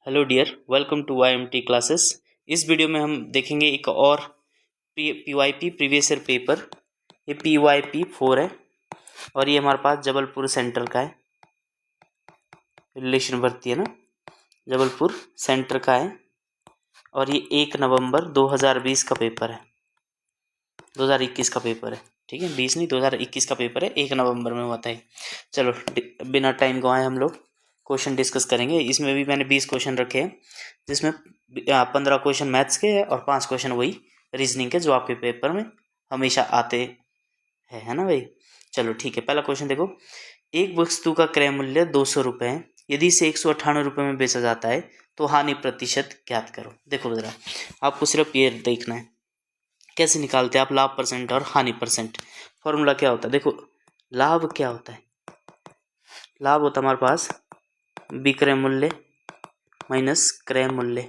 Hello dear, welcome to YMT classes. इस video में हम देखेंगे एक और PYP प्रीवियस ईयर पेपर। ये PYP 4 है और ये हमारे पास जबलपुर सेंटर का है। रिलेशन भर्ती है ना, जबलपुर सेंटर का है और ये 1 नवंबर 2020 का पेपर है, 2021 का पेपर है। ठीक है, 20 नहीं 2021 का पेपर है, 1 नवंबर में हुआ था। चलो बिना टाइम गवाए हम लोग क्वेश्चन डिस्कस करेंगे। इसमें भी मैंने 20 क्वेश्चन रखे हैं, जिसमें 15 क्वेश्चन मैथ्स के हैं और 5 क्वेश्चन वही रीजनिंग के जो आपके पेपर में हमेशा आते हैं, है ना भाई। चलो ठीक है, पहला क्वेश्चन देखो। एक वस्तु का क्रय मूल्य 200 रुपये है, यदि इसे 198 रुपये में बेचा जाता है तो हानि प्रतिशत ज्ञात करो। देखो जरा, आपको सिर्फ ये देखना है कैसे निकालते हैं आप लाभ परसेंट और हानि परसेंट। फॉर्मूला क्या होता है, देखो लाभ क्या होता है। लाभ होता है हमारे पास विक्रय मूल्य माइनस क्रय मूल्य,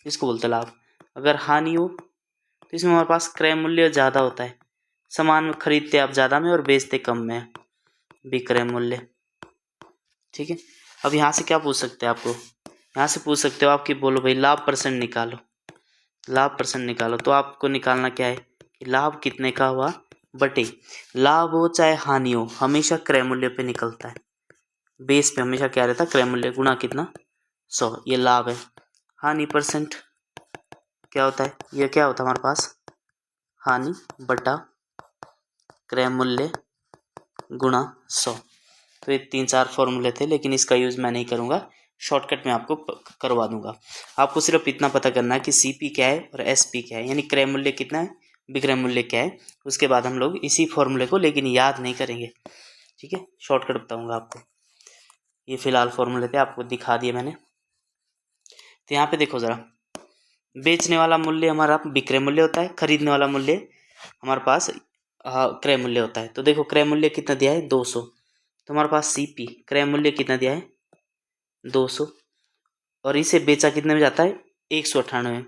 इसको बोलते हैं लाभ। अगर हानि हो तो इसमें हमारे पास क्रय मूल्य ज़्यादा होता है, सामान खरीदते आप ज़्यादा में और बेचते कम में, विक्रय मूल्य। ठीक है, अब यहाँ से क्या पूछ सकते हैं आपको, यहाँ से पूछ सकते हो आपकी, बोलो भाई लाभ परसेंट निकालो। लाभ परसेंट निकालो तो आपको निकालना क्या है कि लाभ कितने का हुआ बटे लाभ हो चाहे हानि हो, हमेशा क्रय मूल्य पे निकलता है। बेस पे हमेशा क्या रहता है, क्रय मूल्य गुणा कितना 100, ये लाभ है। हानि परसेंट क्या होता है, ये क्या होता है हमारे पास हानि बटा क्रय मूल्य गुणा 100। तो ये 3-4 फॉर्मूले थे, लेकिन इसका यूज़ मैं नहीं करूँगा, शॉर्टकट में आपको करवा दूंगा। आपको सिर्फ इतना पता करना है कि CP क्या है और SP क्या है, यानी क्रय मूल्य कितना है, विक्रय मूल्य क्या है। उसके बाद हम लोग इसी फॉर्मूले को लेकिन याद नहीं करेंगे। ठीक है, शॉर्टकट बताऊंगा आपको। ये फिलहाल फॉर्मूले थे, आपको दिखा दिए मैंने। तो यहाँ पे देखो ज़रा, बेचने वाला मूल्य हमारा विक्रय मूल्य होता है, खरीदने वाला मूल्य हमारे पास क्रय मूल्य होता है। तो देखो क्रय मूल्य कितना दिया है 200, तो हमारे पास CP क्रय मूल्य कितना दिया है 200 और इसे बेचा कितने में जाता है 198।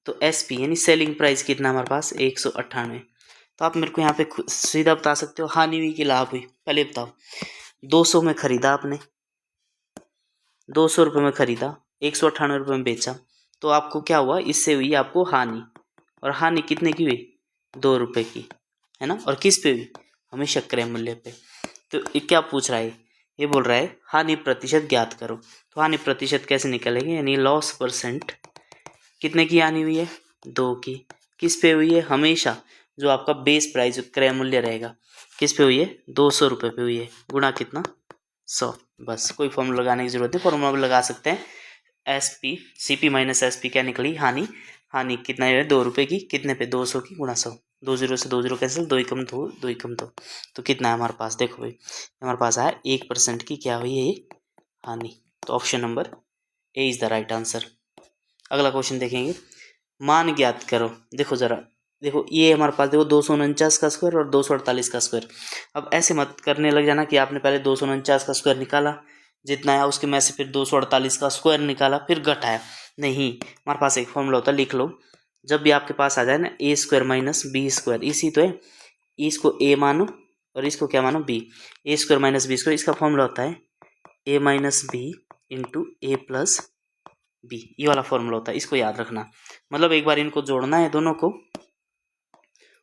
तो SP यानी सेलिंग प्राइस कितना हमारे पास 198। तो आप मेरे को यहाँ पे सीधा बता सकते हो हानि हुई कि लाभ हुई। पहले बताओ, 200 में खरीदा आपने, 200 रुपये में खरीदा, 198 रुपये में बेचा, तो आपको क्या हुआ, इससे हुई आपको हानि। और हानि कितने की हुई 2 रुपये की, है ना। और किस पे हुई, हमेशा क्रय मूल्य पे। तो ये क्या पूछ रहा है, ये बोल रहा है हानि प्रतिशत ज्ञात करो। तो हानि प्रतिशत कैसे निकलेंगे, यानी लॉस परसेंट कितने की हानि हुई है 2 की, किस पे हुई है, हमेशा जो आपका बेस प्राइस क्रय मूल्य रहेगा किस पे हुई है 200 रुपये पे हुई है, गुणा कितना 100। बस कोई फॉर्मूला लगाने की जरूरत नहीं, फॉर्मूला लगा सकते हैं। CP माइनस SP क्या निकली हानि। हानि कितना है 2 रुपये की, कितने पे 200 की गुणा 100। 2 0 से 2 0 कैंसिल, 2 एकम 2, 2 एकम 2। तो कितना है हमारे पास, देखो भाई हमारे पास आया 1% की क्या हुई है हानि। तो option number A is the right answer. अगला क्वेश्चन देखेंगे, मान ज्ञात करो। देखो जरा, देखो ये हमारे पास देखो 249 का स्क्वायर और 248 का स्क्वायर। अब ऐसे मत करने लग जाना कि आपने पहले 249 का स्क्वायर निकाला जितना है उसके में से फिर 248 का स्क्वायर निकाला फिर घटाया। नहीं, हमारे पास एक फॉर्मूला होता है, लिख लो। जब भी आपके पास आ जाए ना A² माइनस B², इसी तो है, इसको A मानो और इसको क्या मानो B। A² माइनस B², इसका फॉर्मूला होता है A minus B into A plus B। ये वाला फॉर्मूला होता है, इसको याद रखना। मतलब एक बार इनको जोड़ना है दोनों को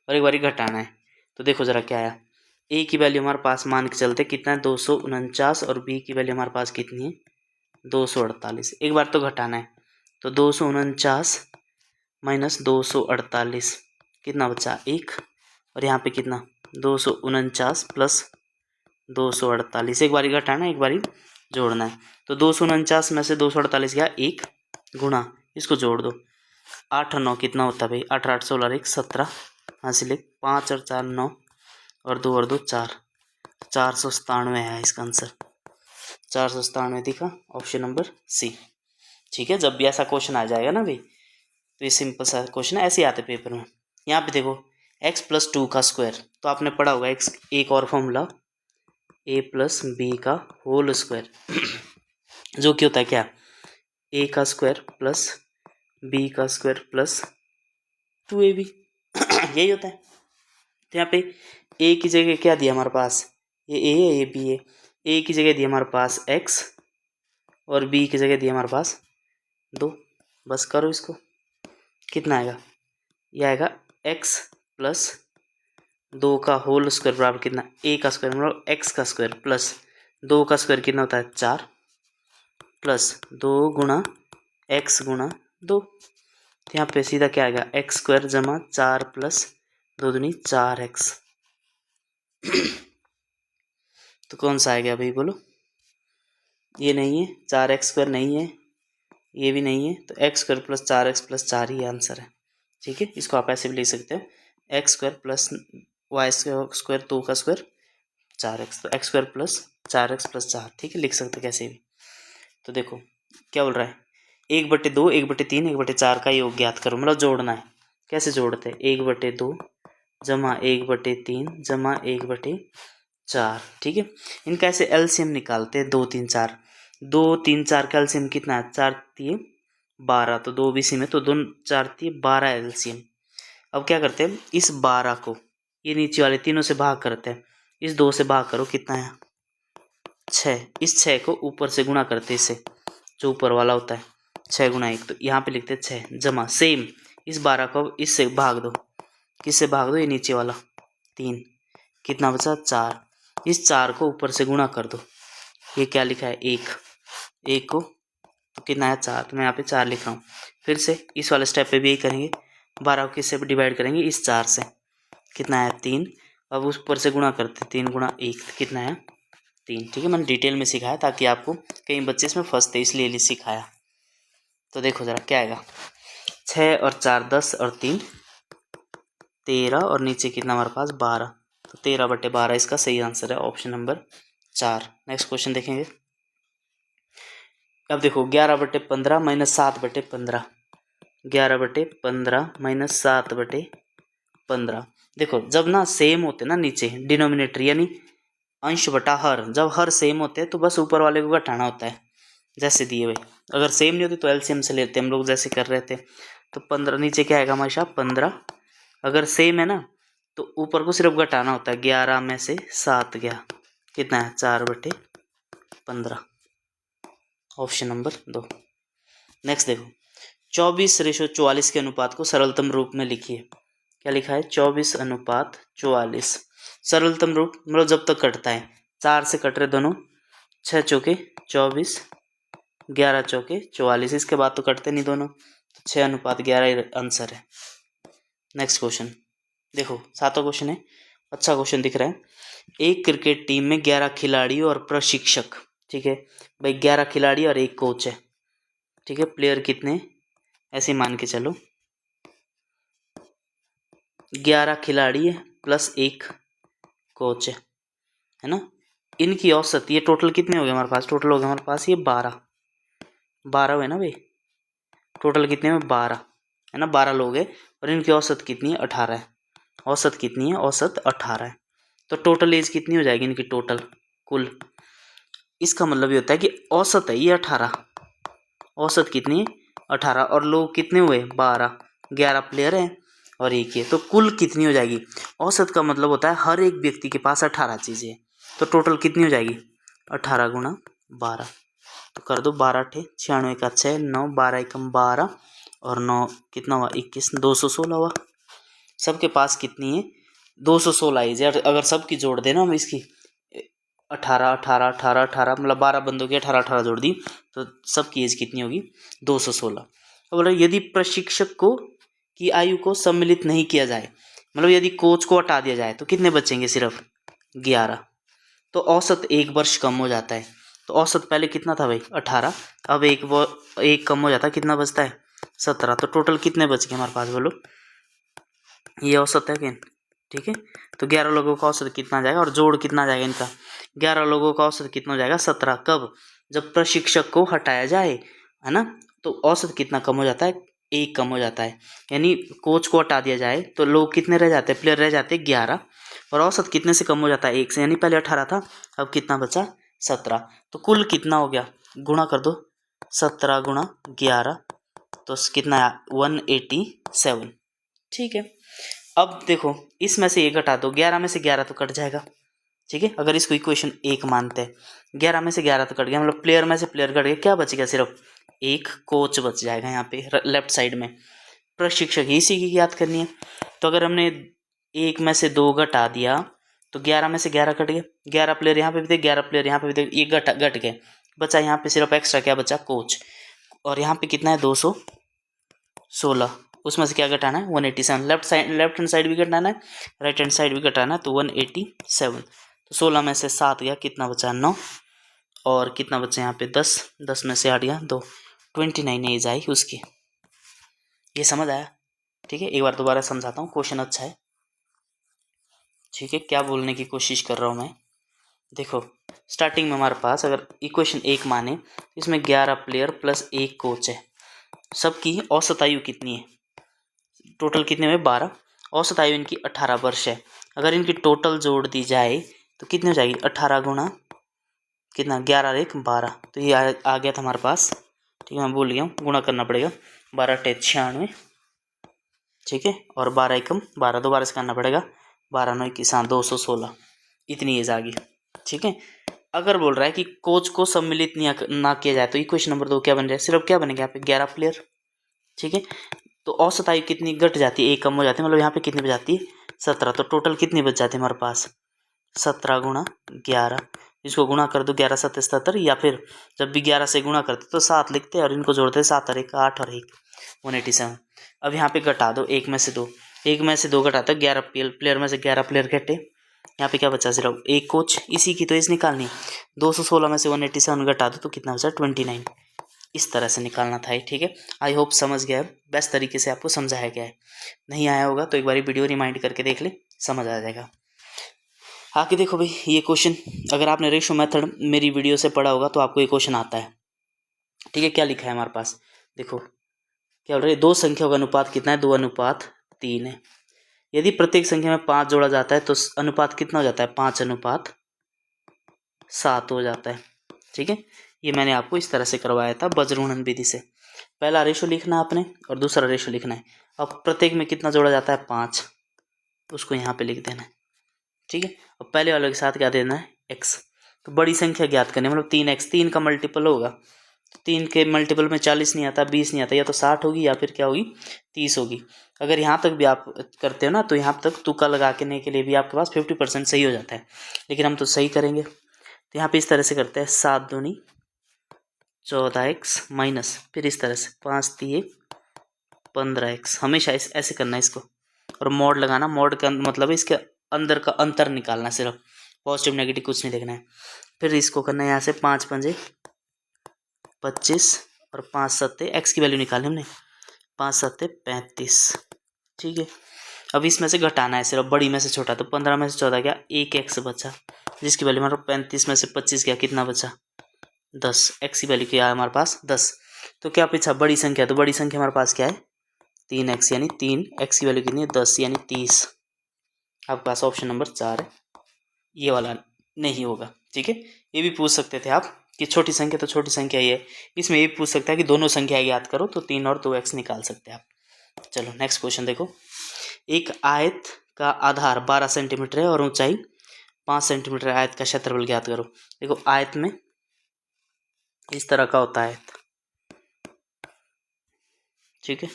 और एक बार घटाना है। तो देखो जरा क्या आया, A की वैल्यू हमारे पास मान के चलते कितना है 249 और B की वैल्यू हमारे पास कितनी है 248। एक बार तो घटाना है, तो 249 माइनस 248 कितना बचा 1, और यहाँ पे कितना 249 प्लस 248। एक बारी घटाना है एक बारी जोड़ना है। तो 249 में से 248 गया 1, गुणा इसको जोड़ दो 8 और 9 कितना होता है भाई 8 8 16 1 17, हासिल 5 और 4 9 और 2 और 2 4, 497 है इसका आंसर। 497 दिखा, ऑप्शन नंबर C। ठीक है, जब भी ऐसा क्वेश्चन आ जाएगा ना भाई, तो ये सिंपल सा क्वेश्चन है, ऐसे ही आते पेपर में। यहाँ पे देखो x + 2 का स्क्वायर, तो आपने पढ़ा होगा एक और फॉर्मूला A + B का होल स्क्वायर जो कि होता है क्या A का स्क्वायर प्लस B का स्क्वायर प्लस 2AB यही होता है। तो यहाँ पे A की जगह क्या दिया हमारे पास, ये A है ये B है। A की जगह दिया हमारे पास x और बी की जगह दिया हमारे पास 2। बस करो इसको, कितना आएगा, ये आएगा x प्लस 2 का होल स्क्वायर बराबर कितना, a का स्क्वायर मतलब x का स्क्वायर प्लस 2 का स्क्वायर कितना होता है 4 प्लस 2 गुणा x गुणा 2। तो यहाँ पे सीधा क्या आएगा एक्स स्क्वायर जमा 4 प्लस 2 दूनी 4x। तो कौन सा आएगा भाई बोलो, ये नहीं है, 4x स्क्वायर नहीं है, ये भी नहीं है, तो x square plus 4x plus 4 ही आंसर है। ठीक है, इसको आप ऐसे भी लिख सकते हो, x square plus y square 2 का स्क्वायर 4x, तो x square plus 4x plus 4। ठीक है, लिख सकते हो कैसे भी। तो देखो क्या बोल रहा है, 1/2 1/3 1/4 का योग ज्ञात करो, मतलब जोड़ना है। कैसे जोड़ते हैं, 1/2 जमा 1/3 जमा 1/4। ठीक है, इनका ऐसे एलसीएम निकालते हैं 2 3 4। 2 3 4 का एलसीएम कितना है, 4 3 12, तो 2 बीसी में, तो 2 4 3 12 एलसीएम। अब क्या करते हैं, इस 12 को ये नीचे वाले तीनों से भाग करते हैं, इस 2 से भाग करो, कितना है 6। इस 6 को ऊपर से गुणा करते हैं इससे, जो ऊपर वाला होता है 6 गुणा 1, तो यहाँ पे लिखते हैं 6 जमा सेम इस 12 को इससे भाग दो, किससे भाग दो, ये नीचे वाला 3, कितना बचा 4। इस 4 को ऊपर से गुणा कर दो, ये क्या लिखा है 1 को, तो कितना है 4, तो मैं यहाँ पे 4 लिख रहा हूँ। फिर से इस वाले स्टेप पे भी यही करेंगे, 12 को किससे डिवाइड करेंगे, इस 4 से, कितना है 3। अब उस ऊपर से गुणा करते, 3 गुणा 1 कितना है 3। ठीक है, मैंने डिटेल में सिखाया ताकि आपको, कई बच्चे इसमें फंसते इसलिए सिखाया। तो देखो ज़रा क्या आएगा, 6 और 4 10 और 3 13 और नीचे कितना हमारे पास 12, तो 13/12 इसका सही आंसर है, ऑप्शन नंबर 4। नेक्स्ट क्वेश्चन देखेंगे। अब देखो 11/15 माइनस 7/15, 11/15 माइनस 7/15। देखो जब ना सेम होते ना नीचे डिनोमिनेटर यानी अंश बटा हर, जब हर सेम होते हैं तो बस ऊपर वाले को घटाना होता है, जैसे दिए हुए। अगर सेम नहीं होते तो एलसीएम से लेते हैं हम लोग, जैसे कर रहे थे। तो 15 नीचे क्या आएगा हमारे साथ 15, अगर सेम है ना तो ऊपर को सिर्फ घटाना होता है, 11 में से 7 गया, कितना है 4/15, ऑप्शन नंबर 2। नेक्स्ट देखो 24:44 के अनुपात को सरलतम रूप में लिखिए। क्या लिखा है 24:44, सरलतम रूप मतलब जब तक कटता है, 4 से कट रहे दोनों, 6 चौके 24 11 चौके 44, इसके बाद तो कटते नहीं दोनों, तो 6:11 आंसर है। नेक्स्ट क्वेश्चन देखो, 7वां क्वेश्चन है, अच्छा क्वेश्चन दिख रहा है। एक क्रिकेट टीम में 11 खिलाड़ी और प्रशिक्षक, ठीक है भाई, 11 खिलाड़ी और एक कोच है। ठीक है, प्लेयर कितने, ऐसे मान के चलो 11 खिलाड़ी है प्लस एक कोच है ना, इनकी औसत, ये टोटल कितने हो गए हमारे पास, टोटल हो गया हमारे पास ये 12 है ना भाई, टोटल कितने में 12 है ना, 12 लोग हैं, और इनकी औसत कितनी है 18 है, औसत कितनी है, औसत 18 है। तो टोटल एज कितनी हो जाएगी इनकी, टोटल कुल, इसका मतलब ये होता है कि औसत है ये 18, औसत कितनी है 18, और लोग कितने हुए 12, 11 प्लेयर हैं और एक है, तो कुल कितनी हो जाएगी। औसत का मतलब होता है हर एक व्यक्ति के पास 18 चीज़ें हैं, तो टोटल कितनी हो जाएगी 18 गुणा 12, तो कर दो 12 × 96 का 6 9 12 एकम 12 और 9 कितना हुआ 21, 216 हुआ। सबके पास कितनी है 216 एज है, अगर सबकी जोड़ देना हम इसकी 18 18 18 18 मतलब 12 बंदों की 18 18 जोड़ दी, तो सबकी एज कितनी होगी 216। अब यदि प्रशिक्षक को की आयु को सम्मिलित नहीं किया जाए, मतलब यदि कोच को हटा दिया जाए तो कितने बचेंगे, सिर्फ 11, तो औसत 1 वर्ष कम हो जाता है। तो औसत पहले कितना था भाई 18, अब एक कम हो जाता है, कितना बचता है 17, तो टोटल कितने बच गए हमारे पास बोलो, ये औसत है क्या, ठीक है। तो 11 लोगों का औसत कितना जाएगा, और जोड़ कितना जाएगा इनका, 11 लोगों का औसत कितना हो जाएगा 17, कब, जब प्रशिक्षक को हटाया जाए, है ना, तो औसत कितना कम हो जाता है, 1 कम हो जाता है, यानी कोच को हटा दिया जाए तो लोग कितने रह जाते हैं, प्लेयर रह जाते हैं 11, और औसत कितने से कम हो जाता है 1 से, यानी पहले 18 था, अब कितना बचा 17, तो कुल कितना हो गया, गुणा कर दो 17 गुणा 11, तो कितना 187। ठीक है, अब देखो इसमें से ये घटा दो, 11 में से 11 तो कट जाएगा, ठीक है। अगर इसको इक्वेशन 1 मानते हैं, 11 में से 11 तो कट गया, मतलब प्लेयर में से प्लेयर कट गया, क्या बच गया? सिर्फ एक कोच बच जाएगा यहाँ पे लेफ्ट साइड में। प्रशिक्षक इसी की याद करनी है। तो अगर हमने 1 में से 2 घटा दिया तो 11 में से 11 कट गया, 11 प्लेयर यहाँ पे भी थे, 11 प्लेयर यहाँ पे भी थे, ये घट गए, बचा यहाँ पे सिर्फ एक्स्ट्रा क्या बचा? कोच। और यहाँ पे कितना है? 216। उसमें से क्या घटाना है? 187। लेफ्ट हैंड साइड भी घटाना है, राइट हैंड साइड भी घटाना है, तो 187। तो 16 में से 7 गया, कितना बचा? 9। और कितना बचा यहाँ पे? 10। 10 में से 8 गया 2, 29 एज आई उसकी। ये समझ आया? ठीक है, एक बार दोबारा समझाता हूँ, क्वेश्चन अच्छा है। ठीक है, क्या बोलने की कोशिश कर रहा हूँ मैं? देखो, स्टार्टिंग में हमारे पास अगर इक्वेशन 1 माने, इसमें 11 प्लेयर प्लस 1 कोच है। सबकी औसत आयु कितनी है? टोटल कितने में? 12। औसत आयु इनकी 18 वर्ष है। अगर इनकी टोटल जोड़ दी जाए तो कितनी हो जाएगी? 18 गुणा कितना? 11 1 12। तो ये आ गया था हमारे पास। ठीक है, मैं भूल गया हूँ, गुणा करना पड़ेगा। 12 × 96। ठीक है, और 12 एकम 12, दोबारा से करना पड़ेगा। 12 9 21 216। इतनी एज आ गई। ठीक है, अगर बोल रहा है कि कोच को सम्मिलित ना किया जाए तो इक्वेशन नंबर 2 क्या बन जाए? सिर्फ क्या बनेगा यहाँ पे? 11 प्लेयर। ठीक है, तो औसत आयु कितनी घट जाती है? 1 कम हो जाती है, मतलब यहाँ पे कितनी बच जाती है? 17। तो टोटल कितनी बच जाती है हमारे पास? 17 गुणा 11। इसको गुणा कर दो, 11 7 77, या फिर जब भी 11 से गुणा करते तो 7 लिखते हैं और इनको जोड़ते 7 और 1 8 और 1 187। अब यहाँ पे घटा दो 1 में से 2, 1 में से 2 घटाते 11 प्लेयर में से 11 प्लेयर घटे, यहाँ पे क्या बचा? सिर्फ एक कोच। इसी की तो एज निकालनी। 216 में से 187 घटा दो तो कितना बचा? 29। इस तरह से निकालना था। ठीक है, आई होप समझ गया, बेस्ट तरीके से आपको समझाया गया है। नहीं आया होगा तो एक बार वीडियो रिमाइंड करके देख ले, समझ आ जाएगा। आगे देखो भाई, ये क्वेश्चन अगर आपने रेशो मेथड मेरी वीडियो से पढ़ा होगा तो आपको ये क्वेश्चन आता है। ठीक है, क्या लिखा है हमारे पास? देखो क्या बोल रहे हैं, दो संख्याओं का अनुपात कितना है? 2:3 है। यदि प्रत्येक संख्या में 5 जोड़ा जाता है तो अनुपात कितना हो जाता है? 5:7 हो जाता है। ठीक है, ये मैंने आपको इस तरह से करवाया था वज्रगुणन विधि से। पहला रेशो लिखना है आपने और दूसरा रेशो लिखना है। अब प्रत्येक में कितना जोड़ा जाता है? 5, उसको यहाँ पे लिख देना है। ठीक है, और पहले वाले के साथ क्या देना है? x। तो बड़ी संख्या ज्ञात करनी, मतलब 3x, 3 का मल्टीपल होगा। 3 के मल्टीपल में 40 नहीं आता, 20 नहीं आता, या तो 60 होगी या फिर क्या होगी? 30 होगी। अगर यहाँ तक भी आप करते हो ना तो यहाँ तक तुक्का लगाने के लिए भी आपके पास 50% सही हो जाता है, लेकिन हम तो सही करेंगे। तो यहाँ पे इस तरह से करते हैं, 7 दूनी 14x माइनस, फिर इस तरह से 5 3 15x। हमेशा ऐसे करना है इसको, और मोड लगाना। मोड का मतलब है इसके अंदर का अंतर निकालना, सिर्फ पॉजिटिव नेगेटिव कुछ नहीं देखना है। फिर इसको करना है यहाँ से 5 5 25 और 5 7 एक्स की वैल्यू निकालनी हमने, 5 7 35। ठीक है, अब इसमें से घटाना है सिर्फ, बड़ी में से छोटा। तो 15 में से 14 गया, 1 एक्स बचा, जिसकी वैल्यू हमारा 35 में से 25 गया, कितना बचा? 10। एक्स की वैल्यू क्या है हमारे पास? 10। तो क्या पीछा? बड़ी संख्या, तो बड़ी संख्या हमारे पास क्या है? 3x, यानी 3 एक्स की वैल्यू कितनी है? 10 यानी 30। आपके पास ऑप्शन नंबर 4 है, ये वाला नहीं होगा। ठीक है, ये भी पूछ सकते थे आप कि छोटी संख्या, तो छोटी संख्या ये है। इसमें ये पूछ सकता है कि दोनों संख्या याद करो, तो 3 और 2x निकाल सकते हैं आप। चलो नेक्स्ट क्वेश्चन देखो। एक आयत का आधार 12 सेंटीमीटर है और ऊंचाई 5 सेंटीमीटर। आयत का क्षेत्रफल ज्ञात करो। देखो आयत में इस तरह का होता है आयत। ठीक है,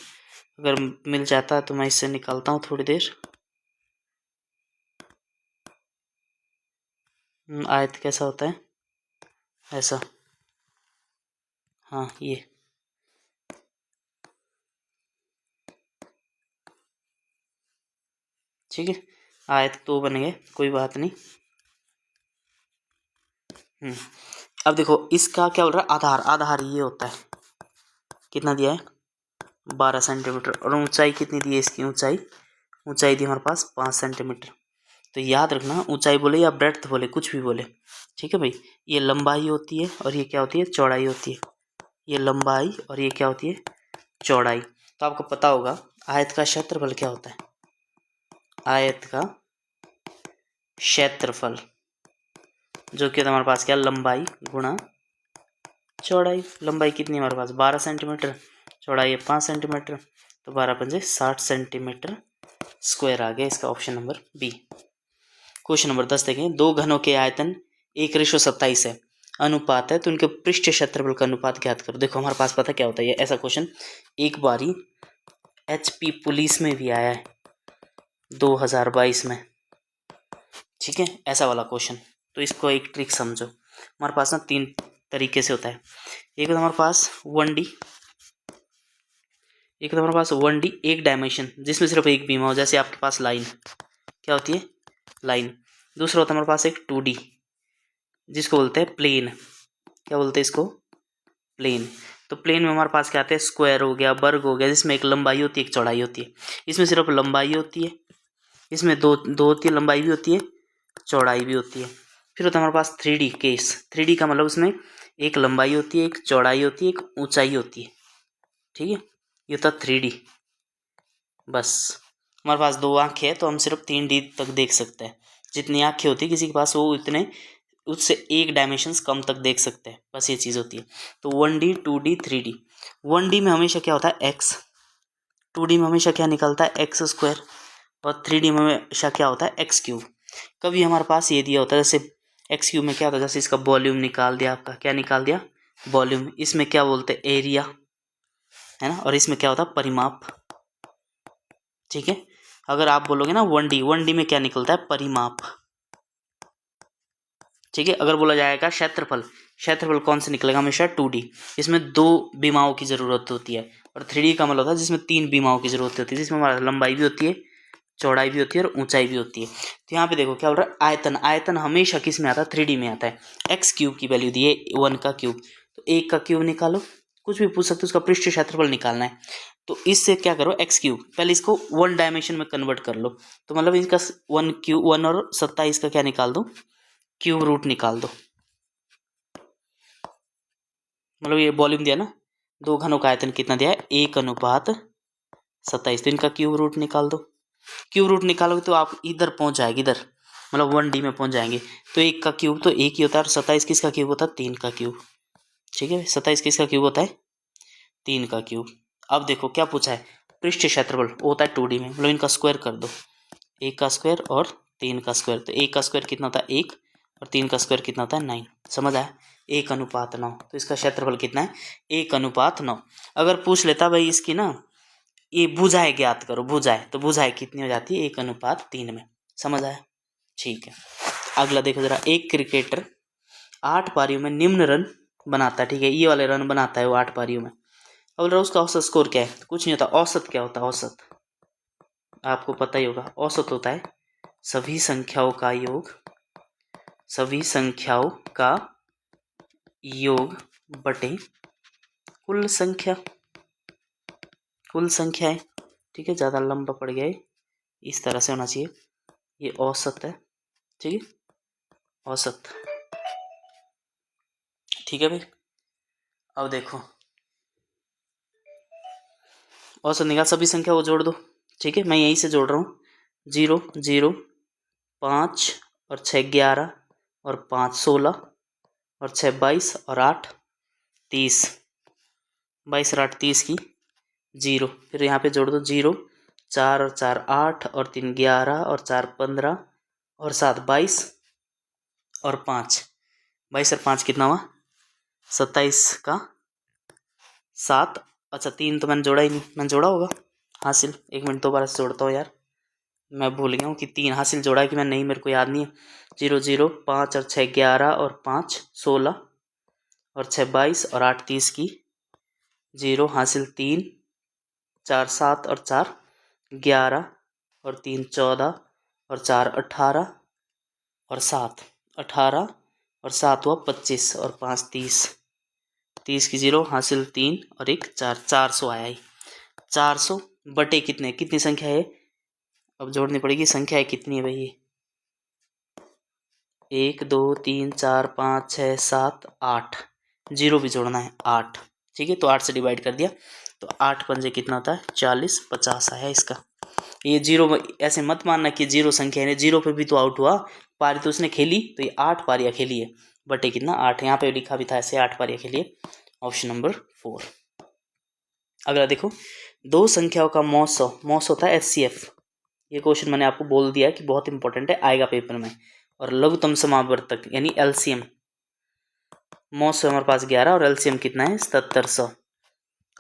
अगर मिल जाता है तो मैं इससे निकालता हूँ थोड़ी देर। आयत कैसा होता है? ऐसा। हाँ ये। ठीक है, आयत तो बन गए, कोई बात नहीं। अब देखो इसका क्या बोल रहा है? आधार। आधार ये होता है, कितना दिया है? 12 सेंटीमीटर। और ऊंचाई कितनी दी है इसकी? ऊंचाई दी हमारे पास 5 सेंटीमीटर। तो याद रखना, ऊंचाई बोले या ब्रेड्थ बोले, कुछ भी बोले। ठीक है भाई, ये लंबाई होती है और ये क्या होती है? चौड़ाई होती है। ये लंबाई और ये क्या होती है? चौड़ाई। तो आपको पता होगा आयत का क्षेत्रफल क्या होता है? आयत का क्षेत्रफल जो कि हमारे पास क्या? लंबाई गुणा चौड़ाई। लंबाई कितनी हमारे पास? 12 सेंटीमीटर, चौड़ाई है 5 सेंटीमीटर, तो 12 पंजे 60 सेंटीमीटर स्क्वायर आ गया। इसका option number B. Question number 10 देखें, दो घनों के आयतन 1:27 है, अनुपात है, तो उनके पृष्ठ क्षेत्रफल का अनुपात ज्ञात करो। देखो हमारे पास पता क्या होता है, ये ऐसा क्वेश्चन एक बारी HP पुलिस में भी आया है 2022 में, ठीक है, ऐसा वाला क्वेश्चन। तो इसको एक ट्रिक समझो। हमारे पास ना 3 तरीके से होता है। एक तो हमारे पास 1D, एक तो हमारे पास 1D एक डायमेंशन जिसमें सिर्फ एक बीम हो, जैसे आपके पास लाइन क्या होती है, लाइन। दूसरा होता है हमारे पास एक 2D जिसको बोलते हैं प्लेन, क्या बोलते हैं इसको, प्लेन। तो प्लेन में हमारे पास क्या आते हैं, स्क्वायर हो गया, वर्ग हो गया, जिसमें एक लंबाई होती है एक चौड़ाई होती है। इसमें सिर्फ लंबाई होती है, इसमें दो होती है, लंबाई भी होती है चौड़ाई भी होती है। फिर होता है हमारे पास 3D केस। 3D का मतलब उसमें एक लंबाई होती है, एक चौड़ाई होती है, एक ऊंचाई होती है, ठीक है, ये होता 3D। बस हमारे पास 2 आँखें हैं तो हम सिर्फ 3D तक देख सकते हैं। जितनी आँखें होती है किसी के पास वो इतने उससे एक डायमेंशंस कम तक देख सकते हैं, बस ये चीज़ होती है। तो 1D 2D 3D। 1D में हमेशा क्या होता है x, 2D में हमेशा क्या निकलता है x², और 3D में हमेशा क्या होता है x³। कभी हमारे पास ये दिया होता है जैसे x³ में क्या होता है, जैसे इसका वॉल्यूम निकाल दिया, आपका क्या निकाल दिया, वॉल्यूम। इसमें क्या बोलते हैं, एरिया, है ना, और इसमें क्या होता है, परिमाप, ठीक है। अगर आप बोलोगे ना 1D में क्या निकलता है, परिमाप, ठीक है। अगर बोला जाएगा क्षेत्रफल, क्षेत्रफल कौन से निकलेगा, हमेशा 2D। इसमें 2 बीमाओं की ज़रूरत होती है, और 3D का मतलब होता है जिसमें 3 बीमाओं की ज़रूरत होती है, जिसमें हमारा लंबाई भी होती है, चौड़ाई भी होती है और ऊंचाई भी होती है। तो यहाँ पे देखो क्या बोल रहा है, आयतन। आयतन हमेशा किस में आता है, 3D में आता है। x³ की वैल्यू दी है 1 का क्यूब, तो 1 का क्यूब निकालो, कुछ भी पूछ सकते हो, उसका पृष्ठ क्षेत्रफल निकालना है। तो इससे क्या करो, x³ पहले इसको 1 डायमेंशन में कन्वर्ट कर लो, तो मतलब इसका 1 और 27 का क्या निकाल दो, क्यूब रूट निकाल दो। मतलब ये वॉल्यूम दिया ना, 2 घनों का आयतन कितना दिया है, 1:27, तो इनका क्यूब रूट निकाल दो। क्यूब रूट निकालोगे तो आप इधर पहुंच जाएगी, इधर मतलब 1D में पहुंच जाएंगे। तो 1 का क्यूब तो 1 ही होता है, और 27 किसका क्यूब होता है, 3 का क्यूब, ठीक है। 27 किसका क्यूब होता है, 3 का क्यूब। अब देखो क्या पूछा है, पृष्ठ क्षेत्रफल वो होता है 2D में, मतलब इनका स्क्वायर कर दो, 1 का स्क्वायर और 3 का स्क्वायर। तो 1 का स्क्वायर कितना होता है 1, और 3 का स्क्वायर कितना होता है 9, समझ आया, 1:9। तो इसका क्षेत्रफल कितना है, 1:9। अगर पूछ लेता भाई इसकी ना ये भुजाएं ज्ञात करो, भुजाएं, तो भुजाएं कितनी हो जाती है, 1:3 में, समझ आया, ठीक है। अगला देखो जरा, एक क्रिकेटर 8 पारियों में निम्न रन बनाता है, ठीक है, ये वाले रन बनाता है वो 8 पारियों में। अब उसका औसत स्कोर क्या है, कुछ नहीं होता, औसत क्या होता है, औसत आपको पता ही होगा। औसत होता है सभी संख्याओं का योग, सभी संख्याओं का योग बटे कुल संख्या, कुल संख्या है, ठीक है। ज़्यादा लंबा पड़ गया है, इस तरह से होना चाहिए, ये औसत है, ठीक है, औसत, ठीक है भाई। अब देखो औसत निकाल, सभी संख्या को जोड़ दो, ठीक है, मैं यहीं से जोड़ रहा हूँ, 0 0 5 और 6 11 और 5 16 और 6 22 और 8 30, 22 और 8 30 की 0। फिर यहाँ पे जोड़ दो 0, 4 और 4 8 और 3 11 और 4 15 और 7 22 और 5 22 और 5 कितना हुआ, 27 का 7। अच्छा 3 तो मैंने जोड़ा ही नहीं, मैंने जोड़ा होगा हासिल, 1 मिनट दोबारा से जोड़ता हूँ यार, मैं भूल गया हूँ कि 3 हासिल जोड़ा है कि मैं नहीं, मेरे को याद नहीं है। 0 0 5 और 6 11 और 5 16 और 6 22 और 8 30 की 0 हासिल, 3 4 7 और 4 11 और 3 14 और 4 18 और 7 18 और 7 हुआ 25 और 5 30, 30 की 0 हासिल, 3 और 1 4, 400 आया ही। 400 बटे कितने, कितनी संख्या है, अब जोड़नी पड़ेगी, संख्या है कितनी है भाई, ये 1 2 3 4 5 6 7 8, 0 भी जोड़ना है 8, ठीक है। तो 8 से डिवाइड कर दिया, तो 8 पंजे कितना होता है 40, 50 आया इसका। ये 0 ऐसे मत मानना कि 0 संख्या है, 0 पे भी तो आउट हुआ, पारी तो उसने खेली, तो ये 8 पारियाँ खेली है, बटे कितना 8, यहाँ पे लिखा भी था ऐसे 8 पारियाँ खेली है, ऑप्शन नंबर 4। अगला देखो, दो संख्याओं का मौसो होता है HCF, ये क्वेश्चन मैंने आपको बोल दिया कि बहुत इंपॉर्टेंट है, आएगा पेपर में। और लघुत्तम समावर्तक यानी एलसीएम, मौस हमारे पास 11 और एलसीएम कितना है 7700।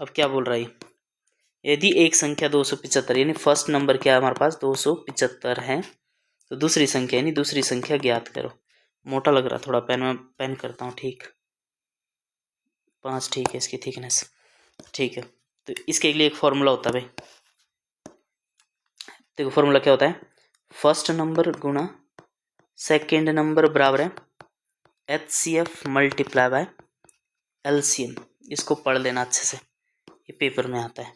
अब क्या बोल रहा है, यदि एक संख्या 275 यानी फर्स्ट नंबर क्या है हमारे पास 275 है, तो दूसरी संख्या यानी दूसरी संख्या ज्ञात करो। मोटा लग रहा थोड़ा, पेन में पेन करता हूँ, ठीक 5 ठीक है इसकी थिकनेस, ठीक है। तो इसके लिए एक फॉर्मूला होता है भाई, देखो फॉर्मूला क्या होता है, फर्स्ट नंबर गुणा सेकेंड नंबर बराबर है HCF मल्टीप्लाई बाय LCM। इसको पढ़ लेना अच्छे से, ये पेपर में आता है,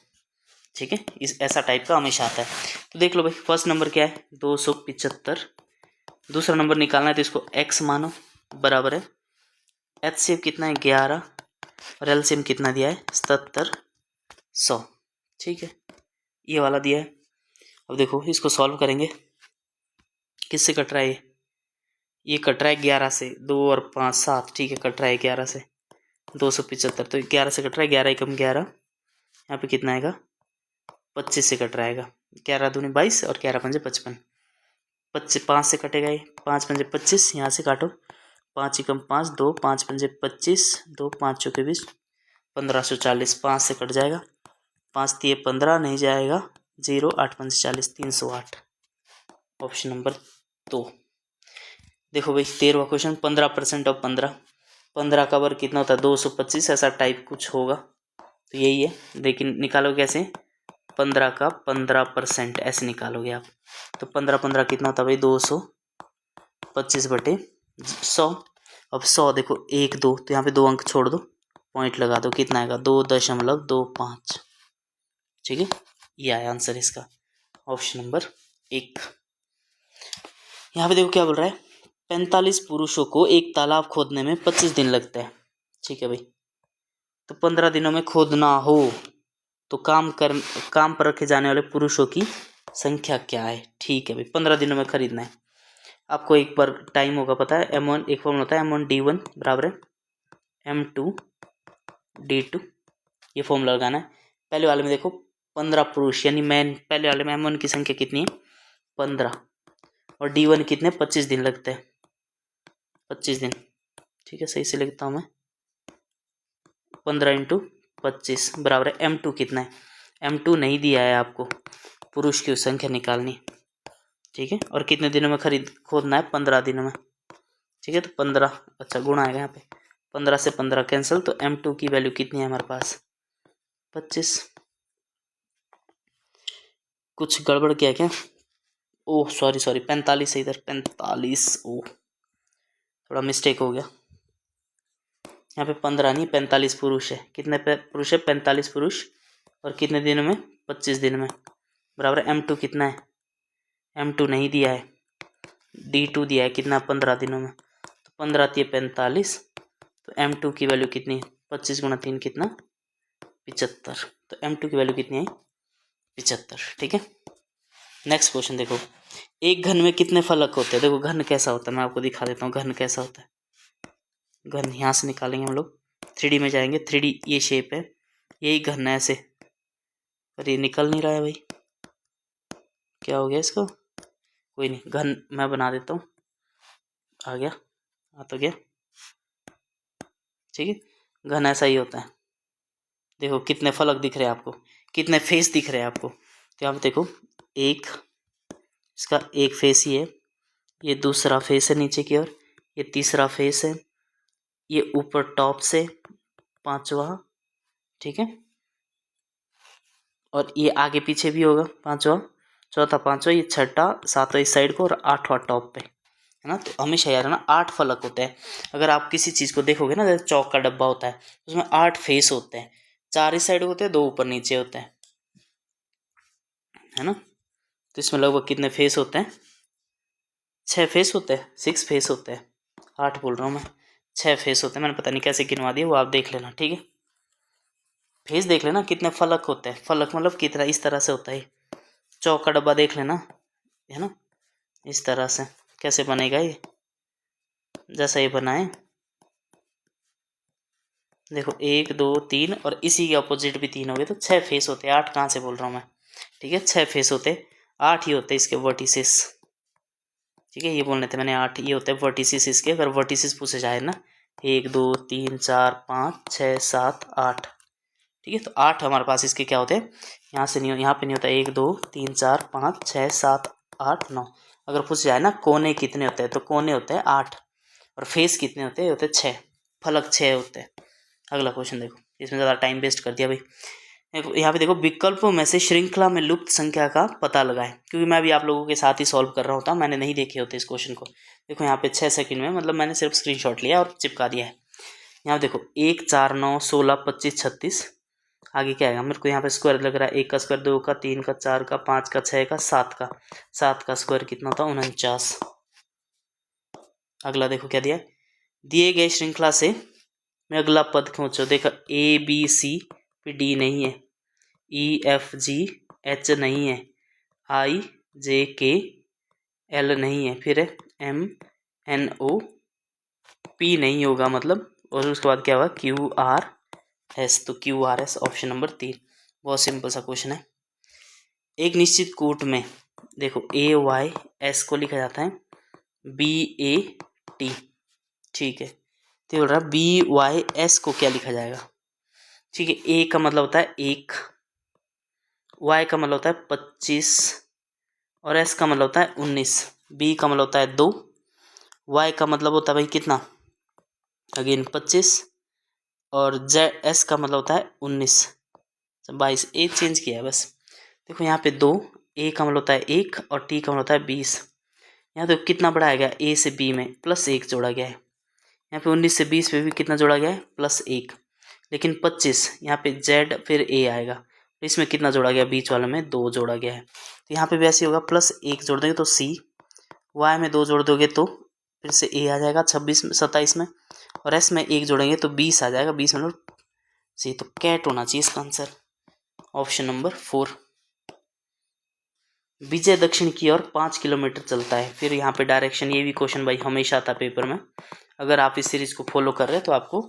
ठीक है। इस ऐसा टाइप का हमेशा आता है। तो देख लो भाई, फर्स्ट नंबर क्या है 275, दूसरा नंबर निकालना है तो इसको x मानो, बराबर है HCF कितना है 11 और LCM कितना दिया है 7700, ठीक है, ये वाला दिया है। अब देखो इसको सॉल्व करेंगे, किससे कट रहा है ये कट रहा है 11 से, 2 और 5 7, ठीक है, कट रहा है 11 से 275, तो 11 से कट रहा है, 11 एकम 11, यहाँ पे कितना आएगा 25 से कट रहेगा, 11 दूनी 22 और 11 पंजे 55, 25 5 से कटेगा ये, 5 पंजे 25, यहाँ से काटो, 5 एकम 5 2, 5 पंजे 25, 2 5 चौके 20, 1540, 5 से कट जाएगा, 5 तिये 15 नहीं जाएगा 0, 8 पंजे 40, 308, ऑप्शन नंबर 2। देखो भाई 13वां क्वेश्चन, 15% ऑफ 15 का वर्ग कितना होता है 225, ऐसा टाइप कुछ होगा, तो यही है, लेकिन निकालो कैसे 15 का 15% ऐसे निकालोगे आप, तो 15 कितना होता है भाई 225/100। अब 100 देखो 1 2, तो यहाँ पे 2 अंक छोड़ दो, पॉइंट लगा दो, कितना आएगा 2.25, ठीक है, ये आया आंसर इसका, ऑप्शन नंबर 1। यहाँ पे देखो क्या बोल रहा है, 45 पुरुषों को एक तालाब खोदने में 25 दिन लगता है, ठीक है भाई, तो 15 दिनों में खोदना हो तो काम पर रखे जाने वाले पुरुषों की संख्या क्या है, ठीक है भाई, 15 दिनों में खरीदना है। आपको एक बार टाइम होगा पता है, M1 एक फॉर्मूला होता है M1D1 बराबर है M2D2, ये फॉर्मूला लगाना है। पहले वाले में देखो 15 पुरुष यानी मैन, पहले वाले में M1 की संख्या कितनी है 15 और D1 कितने 25 दिन लगते हैं, 25 दिन, ठीक है, सही से लिखता हूँ मैं, 15 × 25 बराबर है M2 कितना है, M2 नहीं दिया है आपको, पुरुष की संख्या निकालनी, ठीक है, और कितने दिनों में खोदना है 15 दिनों में, ठीक है, तो 15, अच्छा गुणा आएगा यहाँ पे, 15 से 15 कैंसिल, तो M2 की वैल्यू कितनी है हमारे पास 25। कुछ गड़बड़ किया क्या, ओह सॉरी 45 है इधर, 45, ओह थोड़ा मिस्टेक हो गया, यहाँ पे 15 नहीं 45 पुरुष है, कितने पुरुष है 45 पुरुष, और कितने दिनों में 25 दिन में, बराबर है M2 कितना है, M2 नहीं दिया है, D2 दिया है कितना 15 दिनों में, तो 15 × 45, तो M2 की वैल्यू कितनी है 25 × 3 कितना 75, तो M2 की वैल्यू कितनी है 75, ठीक है। नेक्स्ट क्वेश्चन देखो, एक घन में कितने फलक होते हैं, देखो घन कैसा होता है मैं आपको दिखा देता हूँ, घन कैसा होता है, घन यहाँ से निकालेंगे हम लोग, 3D में जाएंगे, 3D ये शेप है, यही घन है ऐसे, पर ये निकल नहीं रहा है भाई, क्या हो गया इसको, कोई नहीं, घन मैं बना देता हूँ, आ गया, आ तो गया, ठीक है, घन ऐसा ही होता है। देखो कितने फलक दिख रहे हैं आपको, कितने फेस दिख रहे हैं आपको, तो यहाँ पे देखो एक, इसका एक फेस ही है, ये दूसरा फेस है नीचे की ओर, ये तीसरा फेस है, ये ऊपर टॉप से 5वां, ठीक है, और ये आगे पीछे भी होगा 5वां, चौथा 5वां, ये छठा 7वां इस साइड को और 8वां टॉप पे, है ना। तो हमेशा याद रखना 8 फलक होते हैं, अगर आप किसी चीज़ को देखोगे ना, जैसे चौक का डब्बा होता है उसमें 8 फेस होते हैं, 4 इस साइड होते हैं, 2 ऊपर नीचे होते हैं, है ना। तो इसमें लगभग कितने फेस होते हैं 6 फेस होते हैं, 6 फेस होते हैं, 8 बोल रहा हूँ मैं, 6 फेस होते हैं, मैंने पता नहीं कैसे गिनवा दिया, वो आप देख लेना, ठीक है, फेस देख लेना कितने फलक होते हैं, फलक मतलब कितना इस तरह से होता है, चौक का डब्बा देख लेना, है ना, इस तरह से कैसे बनेगा ये, जैसा ये बनाए, देखो 1 2 3 और इसी के अपोजिट भी 3 हो गए, तो 6 फेस होते हैं, 8 कहाँ से बोल रहा हूँ मैं, ठीक है, 6 फेस होते, 8 ये होते हैं इसके वर्टिसेस, ठीक है, ये बोलने थे मैंने, 8 ये होते हैं वर्टिसेस इसके, अगर वर्टिसेस पूछे जाए ना, 1 2 3 4 5 6 7 8, ठीक है, तो 8 हमारे पास इसके क्या होते हैं, यहाँ से नहीं, यहाँ पे नहीं होता, 1 2 3 4 5 6 7 8 9। अगर पूछे जाए ना कोने कितने होते हैं, तो कोने होते हैं 8, और फेस कितने होते हैं, होते 6, फलक 6 होते हैं। अगला क्वेश्चन देखो, इसमें ज़्यादा टाइम वेस्ट कर दिया भाई। यहाँ पे देखो, विकल्पों में से श्रृंखला में लुप्त संख्या का पता लगाएं, क्योंकि मैं भी आप लोगों के साथ ही सॉल्व कर रहा होता, मैंने नहीं देखे होते इस क्वेश्चन को। देखो यहाँ पे 6 सेकंड में, मतलब मैंने सिर्फ स्क्रीनशॉट लिया और चिपका दिया है। यहाँ देखो 1 4 9 16 25 36, आगे क्या आएगा, मेरे को यहाँ पे स्क्वायर लग रहा है, 1 का स्क्वायर, 2 का, 3 का, 4 का, 5 का, 6 का, 7 का स्क्वायर कितना होता है, 49। अगला देखो क्या दिया है, दिए गए श्रृंखला से मैं अगला पद खोजो। देखा ABC फिर D नहीं है, EFGH नहीं है, IJKL नहीं है, फिर MNOP नहीं होगा मतलब, और उसके बाद क्या होगा, QRS, तो QRS ऑप्शन नंबर 3। बहुत सिंपल सा क्वेश्चन है। एक निश्चित कूट में देखो AYS को लिखा जाता है BAT, ठीक है, तो बोल रहा है BYS को क्या लिखा जाएगा, ठीक है, A का मतलब होता है 1, Y का मतलब होता है 25, और S का मतलब होता है 19, B का मतलब होता है 2, Y का मतलब होता है भाई कितना, अगेन 25, और S का मतलब होता है 19, 22, A चेंज किया है बस। देखो यहाँ पे 2, A का मतलब होता है 1, और T का मतलब होता है 20। यहाँ तो कितना बढ़ाया गया, A से B में +1 जोड़ा गया है, यहाँ पे 19 से 20 पे भी कितना जोड़ा गया है, +1, लेकिन 25 यहाँ पे Z फिर A आएगा, तो इसमें कितना जोड़ा गया, बीच वाले में 2 जोड़ा गया है, तो यहाँ पे भी ऐसे होगा, +1 जोड़ देंगे तो C, Y में 2 जोड़ दोगे तो फिर से A आ जाएगा 26 में, 27 में, और S में 1 जोड़ेंगे तो 20 आ जाएगा, 20 मतलब C, तो कैट होना चाहिए इसका आंसर, ऑप्शन नंबर 4। विजय दक्षिण की ओर 5 किलोमीटर चलता है, फिर यहाँ पे डायरेक्शन, ये भी क्वेश्चन भाई हमेशा आता पेपर में, अगर आप इस सीरीज को फॉलो कर रहे हैं तो आपको,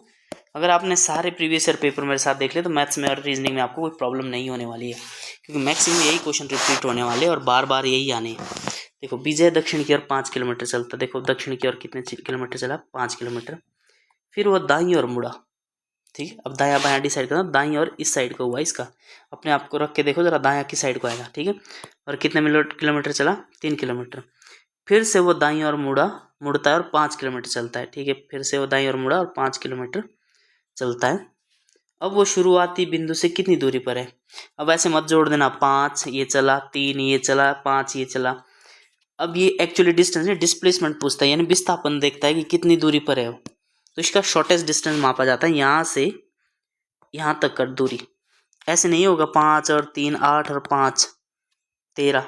अगर आपने सारे प्रीवियस ईयर पेपर मेरे साथ देख ले तो मैथ्स में और रीजनिंग में आपको कोई प्रॉब्लम नहीं होने वाली है, क्योंकि मैक्सिमम यही क्वेश्चन रिपीट होने वाले हैं और बार बार यही आने हैं। देखो विजय दक्षिण की ओर 5 किलोमीटर चलता, देखो दक्षिण की ओर कितने किलोमीटर चला, 5 किलोमीटर, फिर वह दाईं ओर मुड़ा, ठीक है, अब दायां बायां डिसाइड करना, दाईं और इस साइड को हुआ इसका, अपने आप को रख के देखो जरा, दायां की साइड को आएगा, ठीक है, और कितने किलोमीटर चला, 3 किलोमीटर, फिर से वो दाईं ओर मुड़ता है और 5 किलोमीटर चलता है, ठीक है, फिर से वो दाईं ओर मुड़ा और 5 किलोमीटर चलता है। अब वो शुरुआती बिंदु से कितनी दूरी पर है, अब ऐसे मत जोड़ देना, 5 ये चला, 3 ये चला, 5 ये चला, अब ये एक्चुअली डिस्टेंस है, डिस्प्लेसमेंट पूछता है, यानी विस्थापन देखता है कि कितनी दूरी पर है वो, तो इसका शॉर्टेस्ट डिस्टेंस मापा जाता है, यहाँ से यहाँ तक का दूरी, ऐसे नहीं होगा 5 और 3 8 और 5 13,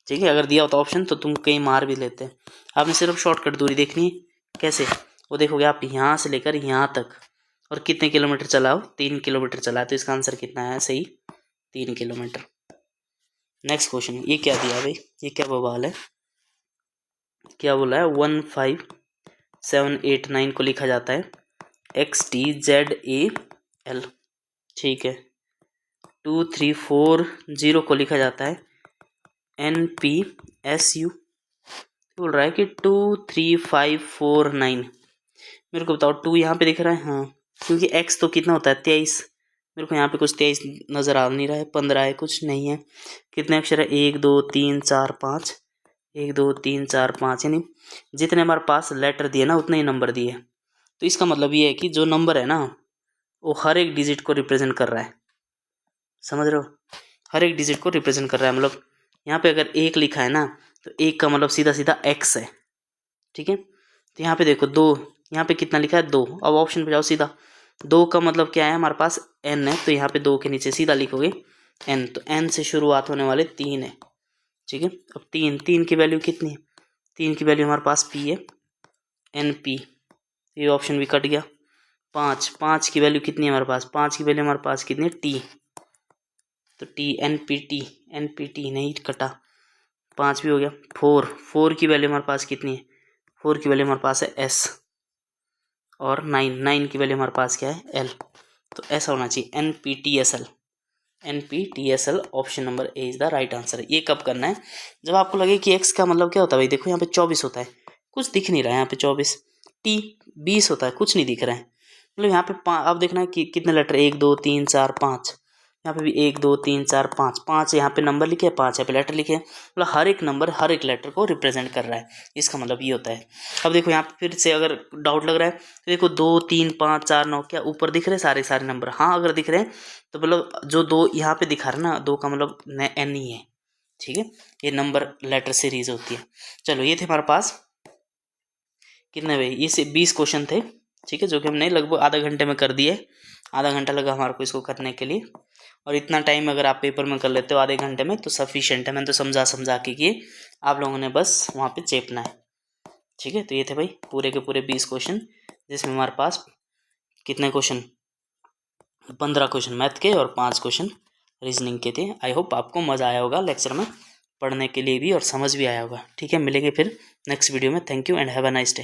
ठीक है, अगर दिया होता ऑप्शन तो तुम कहीं मार भी लेते हैं, आपने सिर्फ शॉर्टकट दूरी देखनी है, कैसे, वो देखोगे आप यहाँ से लेकर यहाँ तक, और कितने किलोमीटर चला हो, 3 किलोमीटर चला है, तो इसका आंसर कितना है, सही 3 किलोमीटर। नेक्स्ट क्वेश्चन, ये क्या दिया भाई, ये क्या बवाल है, क्या बोला है, 15789 को लिखा जाता है XTZAL, ठीक है, 2340 को लिखा जाता है NPSU, बोल रहा है कि 23549, मेरे को बताओ 2 यहाँ पे दिख रहा है, हाँ, क्योंकि x तो कितना होता है 23, मेरे को यहाँ पे कुछ 23 नज़र आ नहीं रहा है, 15 है, कुछ नहीं है, कितने अक्षर है, 1 2 3 4 5, 1 2 3 4 5, यानी जितने हमारे पास लेटर दिए ना उतने ही नंबर दिए, तो इसका मतलब ये है कि जो नंबर है ना वो हर एक डिजिट को रिप्रेजेंट कर रहा है, समझ रहे हो, हर एक डिजिट को रिप्रेजेंट कर रहा है, मतलब यहाँ पे अगर 1 लिखा है ना तो 1 का मतलब सीधा सीधा x है, ठीक है, तो यहाँ पे देखो 2, यहाँ पे कितना लिखा है 2, अब ऑप्शन पे जाओ सीधा, 2 का मतलब क्या है हमारे पास n है, तो यहाँ पे 2 के नीचे सीधा लिखोगे n, तो n से शुरुआत होने वाले 3 है, ठीक है, अब 3 की वैल्यू कितनी है, 3 की वैल्यू हमारे पास p है, NP, ये ऑप्शन भी कट गया, 5 की वैल्यू कितनी है हमारे पास, 5 की वैल्यू हमारे पास कितनी है t, तो T NPT नहीं कटा, 5 भी हो गया, 4 की वैल्यू हमारे पास कितनी है, 4 की वैल्यू हमारे पास है S, और 9 की वैल्यू हमारे पास क्या है L, तो ऐसा होना चाहिए NPTSL, NPTSL option number A is the right answer. ये कब करना है? जब आपको लगे कि x का मतलब क्या होता है भाई, देखो यहाँ पे 24 होता है, कुछ दिख नहीं रहा है यहाँ पे 24, t 20 होता है, कुछ नहीं दिख रहा है, मतलब यहाँ पे अब देखना है कि कितने लेटर, 1 2 3 4 5, यहाँ पे भी 1 2 3 4 5, 5 यहाँ पे नंबर लिखे हैं, 5 यहाँ पे लेटर लिखे हैं, मतलब हर एक नंबर हर एक लेटर को रिप्रेजेंट कर रहा है, इसका मतलब ये होता है। अब देखो यहाँ पे फिर से अगर डाउट लग रहा है तो देखो 2 3 5 4 9 क्या ऊपर दिख रहे हैं सारे सारे नंबर? हाँ अगर दिख रहे हैं तो मतलब जो 2 यहाँ पे दिखा रहा है ना, 2 का मतलब n ही है, ठीक है, ये नंबर लेटर सीरीज होती है। चलो ये थे हमारे पास कितने भाई, ये से 20 क्वेश्चन थे, ठीक है, जो कि हमने लगभग आधा घंटे में कर दिए, आधा घंटा लगा हमारे को इसको करने के लिए, और इतना टाइम अगर आप पेपर में कर लेते हो आधे घंटे में तो सफिशिएंट है। मैंने तो समझा के किए, आप लोगों ने बस वहाँ पे चेपना है, ठीक है। तो ये थे भाई पूरे के पूरे 20 क्वेश्चन, जिसमें हमारे पास कितने क्वेश्चन, 15 क्वेश्चन मैथ के और 5 क्वेश्चन रीजनिंग के थे। आई होप आपको मज़ा आया होगा लेक्चर में पढ़ने के लिए भी और समझ भी आया होगा, ठीक है। मिलेंगे फिर नेक्स्ट वीडियो में। Thank you and have a nice day.